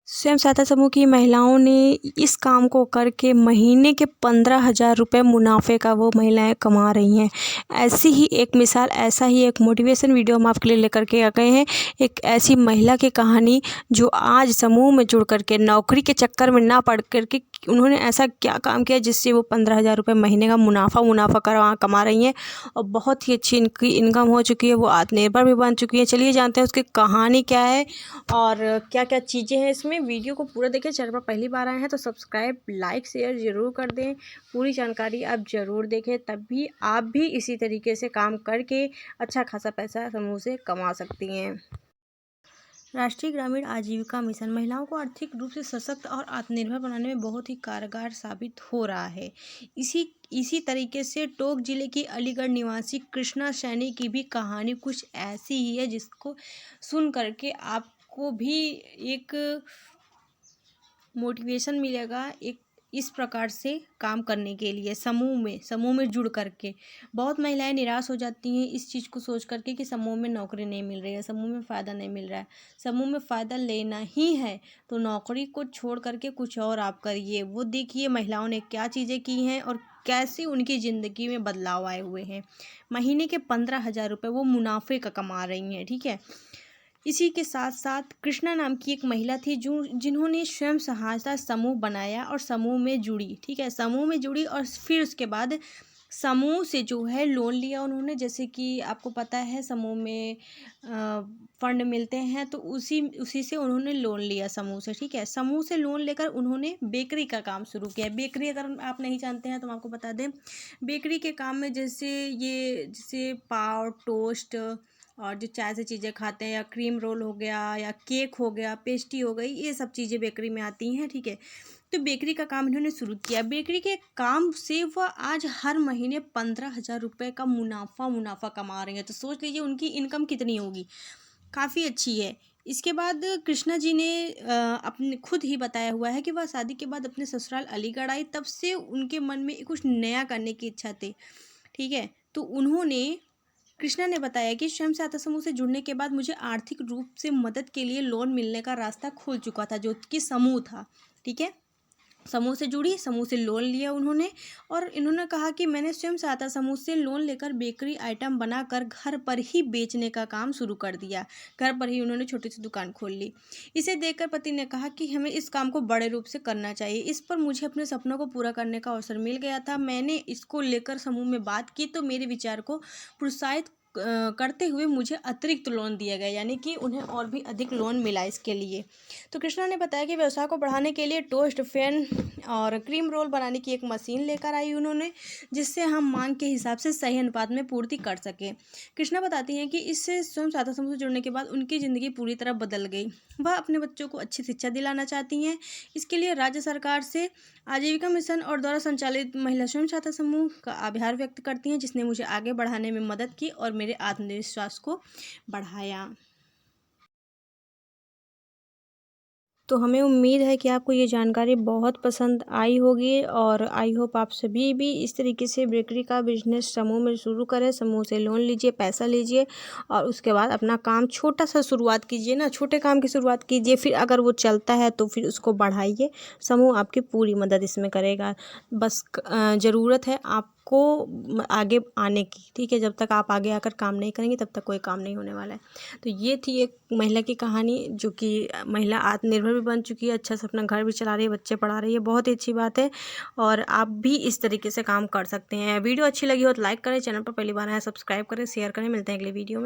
स्वयं सहायता समूह की महिलाओं ने इस काम को करके महीने के 15,000 रुपये मुनाफे का वो महिलाएं कमा रही हैं। ऐसी ही एक मिसाल, ऐसा ही एक मोटिवेशन वीडियो हम आपके लिए लेकर के आ गए हैं। एक ऐसी महिला की कहानी जो आज समूह में जुड़ करके नौकरी के चक्कर में ना पड़ करके उन्होंने ऐसा क्या काम किया जिससे वो 15,000 रुपये महीने का मुनाफा कमा रही हैं और बहुत ही अच्छी इनकी इनकम हो चुकी है। वो आत्मनिर्भर भी बन चुकी है। चलिए जानते हैं उसकी कहानी क्या है और क्या क्या चीज़ें हैं इसमें। वीडियो को पूरा देखिए। चैनल पर पहली बार आए हैं तो सब्सक्राइब, लाइक, शेयर ज़रूर कर दें। पूरी जानकारी आप ज़रूर देखें, तभी आप भी इसी तरीके से काम करके अच्छा खासा पैसा समूह से कमा सकती हैं। राष्ट्रीय ग्रामीण आजीविका मिशन महिलाओं को आर्थिक रूप से सशक्त और आत्मनिर्भर बनाने में बहुत ही कारगर साबित हो रहा है। इसी तरीके से टोंक जिले की अलीगढ़ निवासी कृष्णा सैनी की भी कहानी कुछ ऐसी ही है, जिसको सुन करके आपको भी एक मोटिवेशन मिलेगा एक इस प्रकार से काम करने के लिए। समूह में जुड़ करके बहुत महिलाएं निराश हो जाती हैं इस चीज़ को सोच करके कि समूह में नौकरी नहीं मिल रही है, समूह में फ़ायदा नहीं मिल रहा है। समूह में फ़ायदा लेना ही है तो नौकरी को छोड़ करके कुछ और आप करिए। वो देखिए महिलाओं ने क्या चीज़ें की हैं और कैसे उनकी ज़िंदगी में बदलाव आए हुए हैं। महीने के 15,000 रुपये वो मुनाफे का कमा रही हैं। ठीक है, इसी के साथ साथ कृष्णा नाम की एक महिला थी जो जिन्होंने स्वयं सहायता समूह बनाया और समूह में जुड़ी। ठीक है, समूह में जुड़ी और फिर उसके बाद समूह से जो है लोन लिया उन्होंने। जैसे कि आपको पता है समूह में फंड मिलते हैं, तो उसी से उन्होंने लोन लिया समूह से। ठीक है, समूह से लोन लेकर उन्होंने बेकरी का काम शुरू किया। बेकरी अगर आप नहीं जानते हैं तो हम आपको बता दें, बेकरी के काम में जैसे पाव, टोस्ट और जो चाय से चीज़ें खाते हैं, या क्रीम रोल हो गया, या केक हो गया, पेस्ट्री हो गई, ये सब चीज़ें बेकरी में आती हैं। ठीक है, तो बेकरी का काम इन्होंने शुरू किया। बेकरी के काम से वह आज हर महीने 15,000 रुपये का मुनाफा कमा रही हैं। तो सोच लीजिए उनकी इनकम कितनी होगी, काफ़ी अच्छी है। इसके बाद कृष्णा जी ने अपने खुद ही बताया हुआ है कि वह शादी के बाद अपने ससुराल अलीगढ़ आई, तब से उनके मन में कुछ नया करने की इच्छा थी। ठीक है, तो कृष्णा ने बताया कि स्वयं सहायता समूह से जुड़ने के बाद मुझे आर्थिक रूप से मदद के लिए लोन मिलने का रास्ता खुल चुका था, जो कि समूह था। ठीक है, समूह से जुड़ी, समूह से लोन लिया उन्होंने और इन्होंने कहा कि मैंने स्वयं सहायता समूह से लोन लेकर बेकरी आइटम बनाकर घर पर ही बेचने का काम शुरू कर दिया। घर पर ही उन्होंने छोटी सी दुकान खोल ली। इसे देखकर पति ने कहा कि हमें इस काम को बड़े रूप से करना चाहिए। इस पर मुझे अपने सपनों को पूरा करने का अवसर मिल गया था। मैंने इसको लेकर समूह में बात की तो मेरे विचार को प्रोत्साहित करते हुए मुझे अतिरिक्त लोन दिया गया, यानी कि उन्हें और भी अधिक लोन मिला इसके लिए। तो कृष्णा ने बताया कि व्यवसाय को बढ़ाने के लिए टोस्ट, फैन और क्रीम रोल बनाने की एक मशीन लेकर आई उन्होंने, जिससे हम मांग के हिसाब से सही अनुपात में पूर्ति कर सकें। कृष्णा बताती हैं कि इससे स्वयं सहायता समूह से जुड़ने के बाद उनकी ज़िंदगी पूरी तरह बदल गई। वह अपने बच्चों को अच्छी शिक्षा दिलाना चाहती हैं। इसके लिए राज्य सरकार से आजीविका मिशन और द्वारा संचालित महिला स्वयं सहायता समूह का आभार व्यक्त करती हैं, जिसने मुझे आगे बढ़ाने में मदद की और मेरे आत्मविश्वास को बढ़ाया। तो हमें उम्मीद है कि आपको ये जानकारी बहुत पसंद आई होगी और आई होप आप सभी भी इस तरीके से बेकरी का बिजनेस समूह में शुरू करें। समूह से लोन लीजिए, पैसा लीजिए और उसके बाद अपना काम छोटा सा शुरुआत कीजिए ना, छोटे काम की शुरुआत कीजिए। फिर अगर वो चलता है तो फिर उसको बढ़ाइए। समूह आपकी पूरी मदद इसमें करेगा। बस ज़रूरत है आपको आगे आने की। ठीक है, जब तक आप आगे आकर काम नहीं करेंगे तब तक कोई काम नहीं होने वाला है। तो ये थी एक महिला की कहानी, जो कि महिला आत्मनिर्भर भी बन चुकी है, अच्छा से अपना घर भी चला रही है, बच्चे पढ़ा रही है। बहुत ही अच्छी बात है और आप भी इस तरीके से काम कर सकते हैं। वीडियो अच्छी लगी हो तो लाइक करें, चैनल पर पहली बार आए सब्सक्राइब करें, शेयर करें। मिलते हैं अगले वीडियो में।